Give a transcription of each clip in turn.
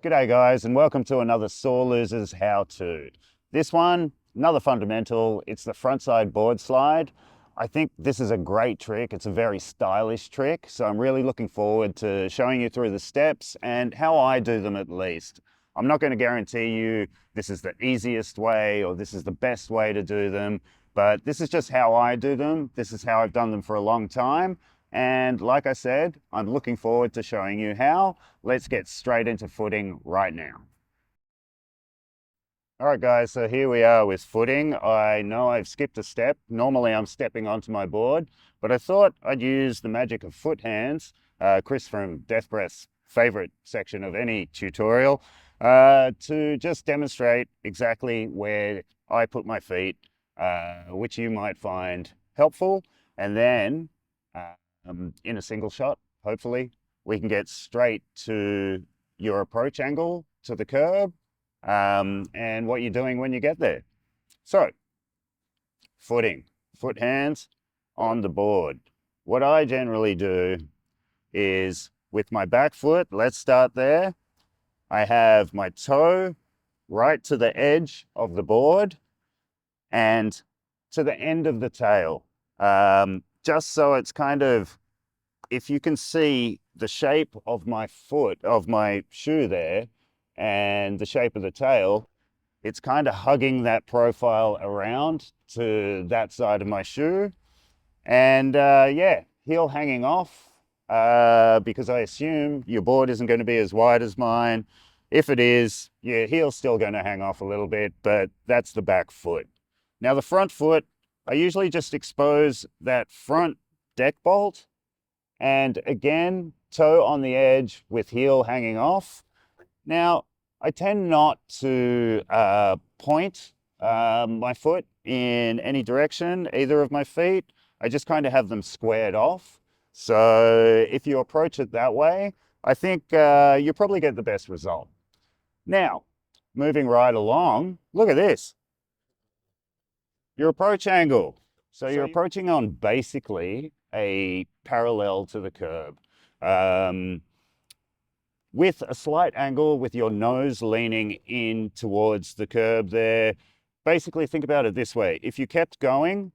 G'day guys, and welcome to another Sore Losers How-To. This one, another fundamental, it's the frontside board slide. I think this is a great trick. It's a very stylish trick, so I'm really looking forward to showing you through the steps and how I do them at least. I'm not going to guarantee you this is the easiest way or this is the best way to do them, but this is just how I do them. This is how I've done them for a long time. And like I said, I'm looking forward to showing you how. Let's get straight into footing right now. All right, guys, so here we are with footing. I know I've skipped a step. Normally I'm stepping onto my board, but I thought I'd use the magic of foot hands, Chris from Death Breath's favorite section of any tutorial, to just demonstrate exactly where I put my feet, which you might find helpful. And then in a single shot, hopefully, we can get straight to your approach angle to the curb and what you're doing when you get there. So, footing, foot hands on the board. What I generally do is with my back foot, let's start there. I have my toe right to the edge of the board and to the end of the tail. Just so it's kind of, if you can see the shape of my foot, of my shoe there, and the shape of the tail, it's kind of hugging that profile around to that side of my shoe. And yeah, heel hanging off, because I assume your board isn't going to be as wide as mine. If it is, your heel's still going to hang off a little bit, but that's the back foot. Now the front foot, I usually just expose that front deck bolt, and again, toe on the edge with heel hanging off. Now, I tend not to point my foot in any direction, either of my feet. I just kind of have them squared off. So if you approach it that way, I think you'll probably get the best result. Now, moving right along, look at this. Your approach angle. So you're approaching on basically a parallel to the curb. With a slight angle with your nose leaning in towards the curb there. Basically think about it this way. If you kept going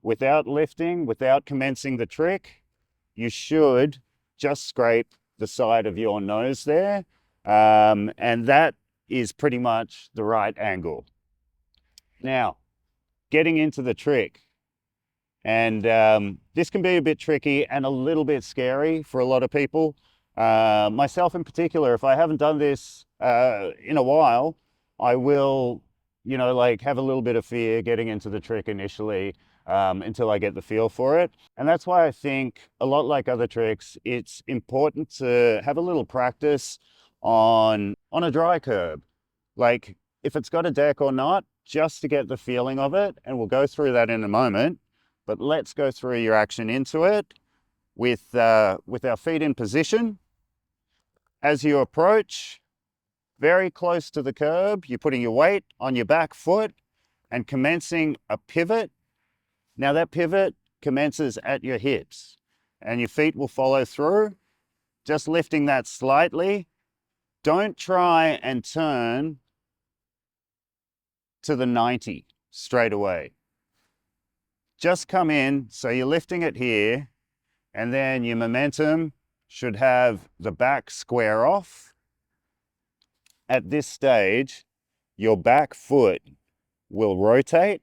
without lifting, without commencing the trick, you should just scrape the side of your nose there. And that is pretty much the right angle. Now, getting into the trick. And this can be a bit tricky and a little bit scary for a lot of people. Myself in particular, if I haven't done this in a while, I will, have a little bit of fear getting into the trick initially until I get the feel for it. And that's why I think, a lot like other tricks, it's important to have a little practice on a dry curb. Like if it's got a deck or not, just to get the feeling of it. And we'll go through that in a moment. But let's go through your action into it with our feet in position. As you approach very close to the curb, you're putting your weight on your back foot and commencing a pivot. Now that pivot commences at your hips and your feet will follow through, just lifting that slightly. Don't try and turn to the 90 straight away. Just come in, so you're lifting it here, and then your momentum should have the back square off. At this stage, your back foot will rotate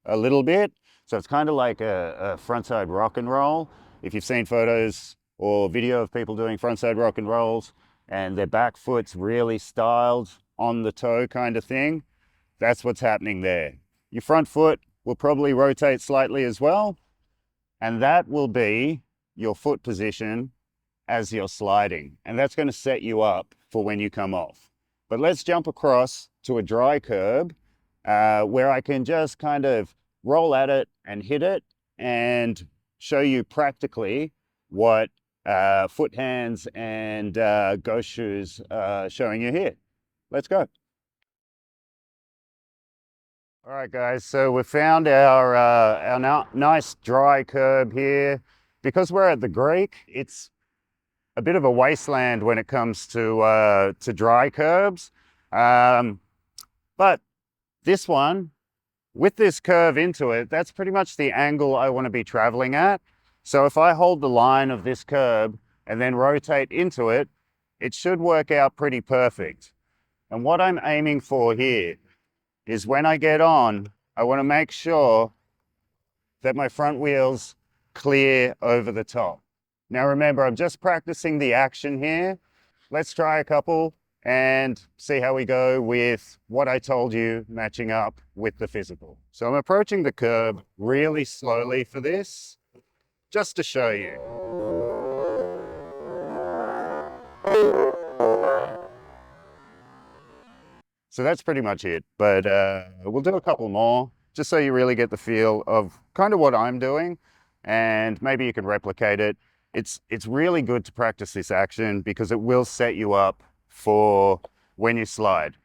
a little bit. So it's kind of like a frontside rock and roll. If you've seen photos or video of people doing frontside rock and rolls and their back foot's really styled on the toe kind of thing, that's what's happening there. Your front foot will probably rotate slightly as well, and that will be your foot position as you're sliding, and that's going to set you up for when you come off. But let's jump across to a dry curb where I can just kind of roll at it and hit it and show you practically what foot hands and ghost shoes are showing you here. Let's go. All right, guys, so we found our nice dry curb here. Because we're at the Greek, it's a bit of a wasteland when it comes to dry curbs. But this one, with this curve into it, that's pretty much the angle I want to be traveling at. So if I hold the line of this curb and then rotate into it, it should work out pretty perfect. And what I'm aiming for here is when I get on, I want to make sure that my front wheels clear over the top. Now remember, I'm just practicing the action here. Let's try a couple and see how we go with what I told you matching up with the physical. So I'm approaching the curb really slowly for this, just to show you. So that's pretty much it, but we'll do a couple more just so you really get the feel of kind of what I'm doing, and maybe you can replicate it. It's really good to practice this action because it will set you up for when you slide.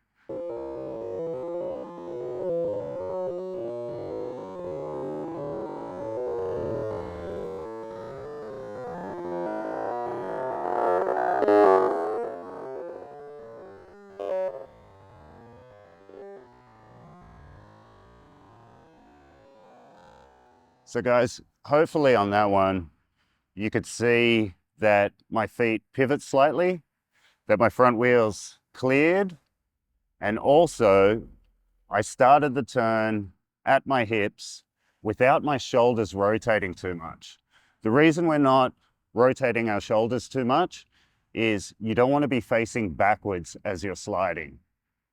So guys, hopefully on that one, you could see that my feet pivot slightly, that my front wheels cleared, and also I started the turn at my hips without my shoulders rotating too much. The reason we're not rotating our shoulders too much is you don't want to be facing backwards as you're sliding.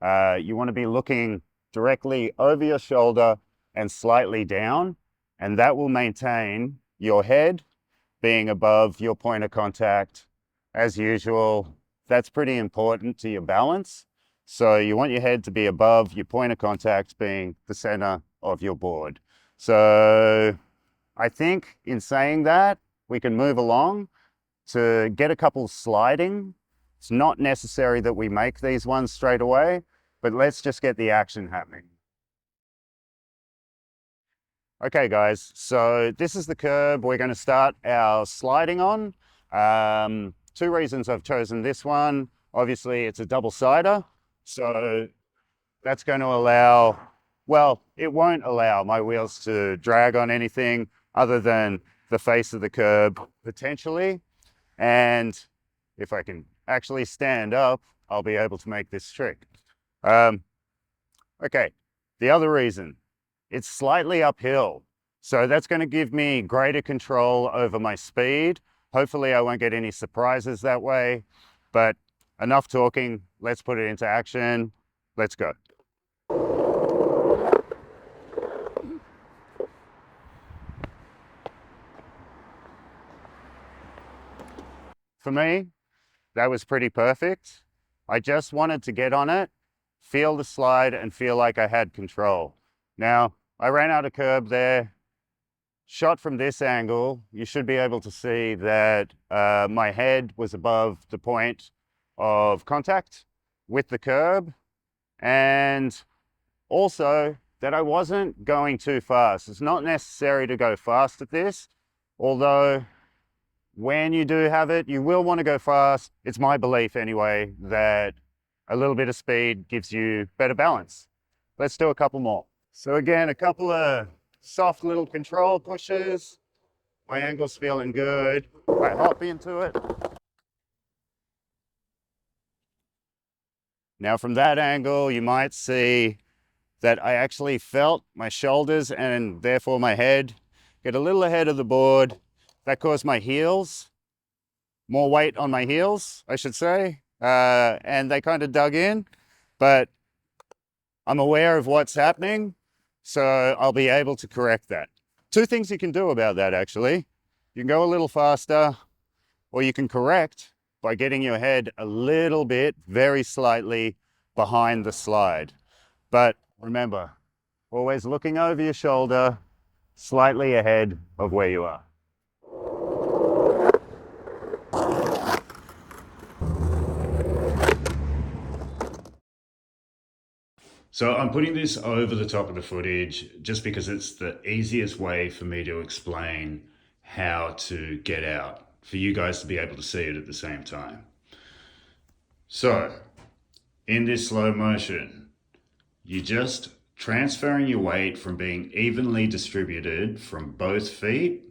You want to be looking directly over your shoulder and slightly down, and that will maintain your head being above your point of contact. As usual, that's pretty important to your balance. So you want your head to be above your point of contact being the center of your board. So I think in saying that, we can move along to get a couple sliding. It's not necessary that we make these ones straight away, but let's just get the action happening. Okay guys, so this is the curb we're going to start our sliding on. Two reasons I've chosen this one. Obviously it's a double-sider, so that's going to allow, well, it won't allow my wheels to drag on anything other than the face of the curb potentially. And if I can actually stand up, I'll be able to make this trick. Okay, the other reason, it's slightly uphill. So that's going to give me greater control over my speed. Hopefully I won't get any surprises that way, but enough talking. Let's put it into action. Let's go. For me, that was pretty perfect. I just wanted to get on it, feel the slide, and feel like I had control. Now, I ran out of curb there. Shot from this angle, you should be able to see that my head was above the point of contact with the curb, and also that I wasn't going too fast. It's not necessary to go fast at this, although when you do have it, you will want to go fast. It's my belief anyway that a little bit of speed gives you better balance. Let's do a couple more. So again, a couple of soft little control pushes. My ankle's feeling good. I hop into it. Now from that angle, you might see that I actually felt my shoulders and therefore my head get a little ahead of the board. That caused my heels, more weight on my heels, I should say, and they kind of dug in, but I'm aware of what's happening, so I'll be able to correct that. Two things you can do about that, actually. You can go a little faster, or you can correct by getting your head a little bit, very slightly, behind the slide. But remember, always looking over your shoulder, slightly ahead of where you are. So I'm putting this over the top of the footage just because it's the easiest way for me to explain how to get out. for you guys to be able to see it at the same time. So, in this slow motion, you're just transferring your weight from being evenly distributed from both feet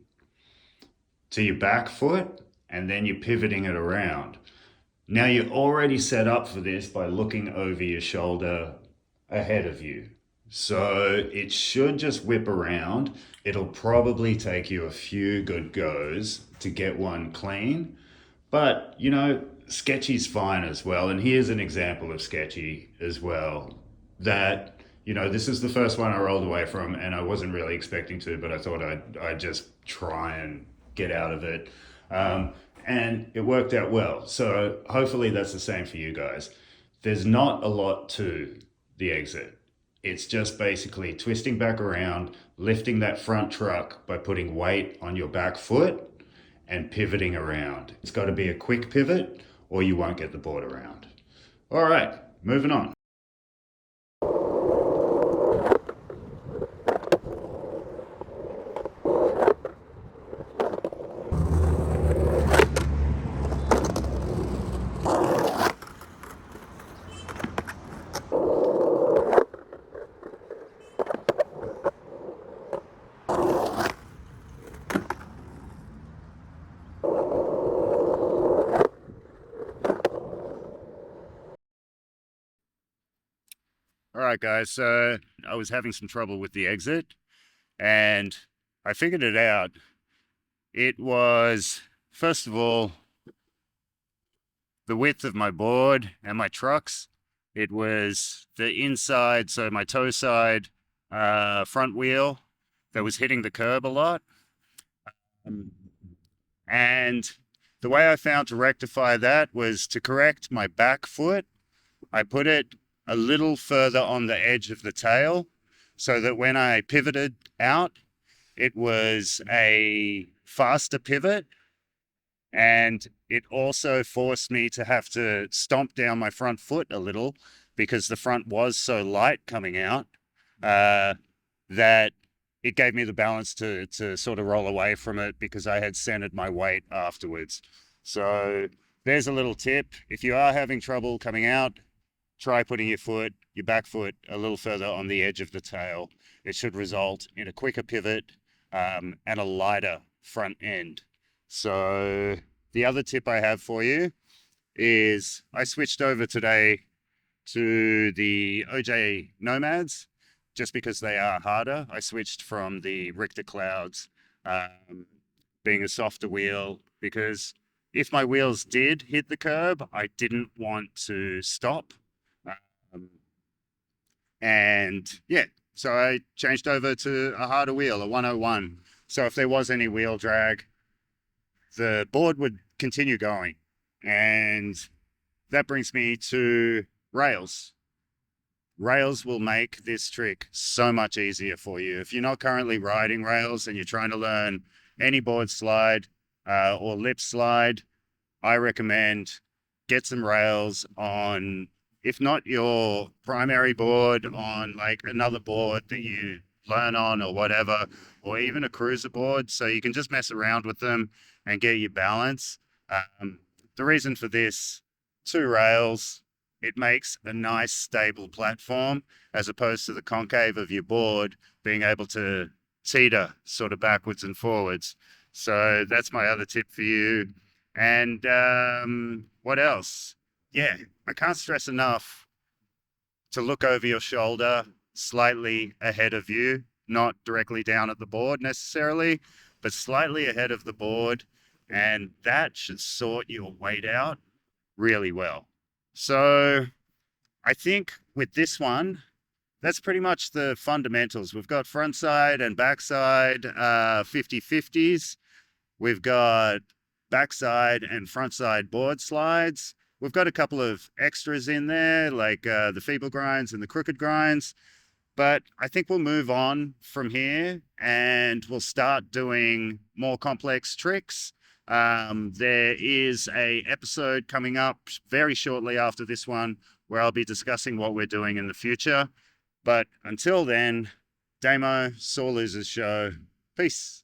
to your back foot, and then you're pivoting it around. Now you're already set up for this by looking over your shoulder ahead of you. So it should just whip around. It'll probably take you a few good goes to get one clean. But, sketchy's fine as well. And here's an example of sketchy as well. That, this is the first one I rolled away from, and I wasn't really expecting to, but I thought I'd just try and get out of it. And it worked out well. So hopefully that's the same for you guys. There's not a lot to the exit. It's just basically twisting back around, lifting that front truck by putting weight on your back foot and pivoting around. It's got to be a quick pivot or you won't get the board around. All right, moving on. All right, guys, so I was having some trouble with the exit and I figured it out. It was, first of all, the width of my board and my trucks. It was the inside, so my toe side front wheel that was hitting the curb a lot. And the way I found to rectify that was to correct my back foot. I put it a little further on the edge of the tail so that when I pivoted out, it was a faster pivot. And it also forced me to have to stomp down my front foot a little because the front was so light coming out that it gave me the balance to sort of roll away from it because I had centered my weight afterwards. So there's a little tip. If you are having trouble coming out, try putting your back foot a little further on the edge of the tail. It should result in a quicker pivot and a lighter front end. So the other tip I have for you is I switched over today to the OJ Nomads just because they are harder. I switched from the Richter Clouds being a softer wheel because if my wheels did hit the curb, I didn't want to stop. And yeah, so I changed over to a harder wheel, a 101. So if there was any wheel drag, the board would continue going. And that brings me to rails. Rails will make this trick so much easier for you. If you're not currently riding rails and you're trying to learn any board slide or lip slide, I recommend get some rails on, if not your primary board, on like another board that you learn on or whatever, or even a cruiser board, so you can just mess around with them and get your balance. The reason for this, 2 rails, it makes a nice stable platform as opposed to the concave of your board being able to teeter sort of backwards and forwards. So that's my other tip for you. And what else? Yeah, I can't stress enough to look over your shoulder slightly ahead of you, not directly down at the board necessarily, but slightly ahead of the board. And that should sort your weight out really well. So I think with this one, that's pretty much the fundamentals. We've got frontside and backside 50-50s. We've got backside and frontside board slides. We've got a couple of extras in there, like the feeble grinds and the crooked grinds. But I think we'll move on from here and we'll start doing more complex tricks. There is a episode coming up very shortly after this one where I'll be discussing what we're doing in the future. But until then, Damo, Sore Losers Show. Peace.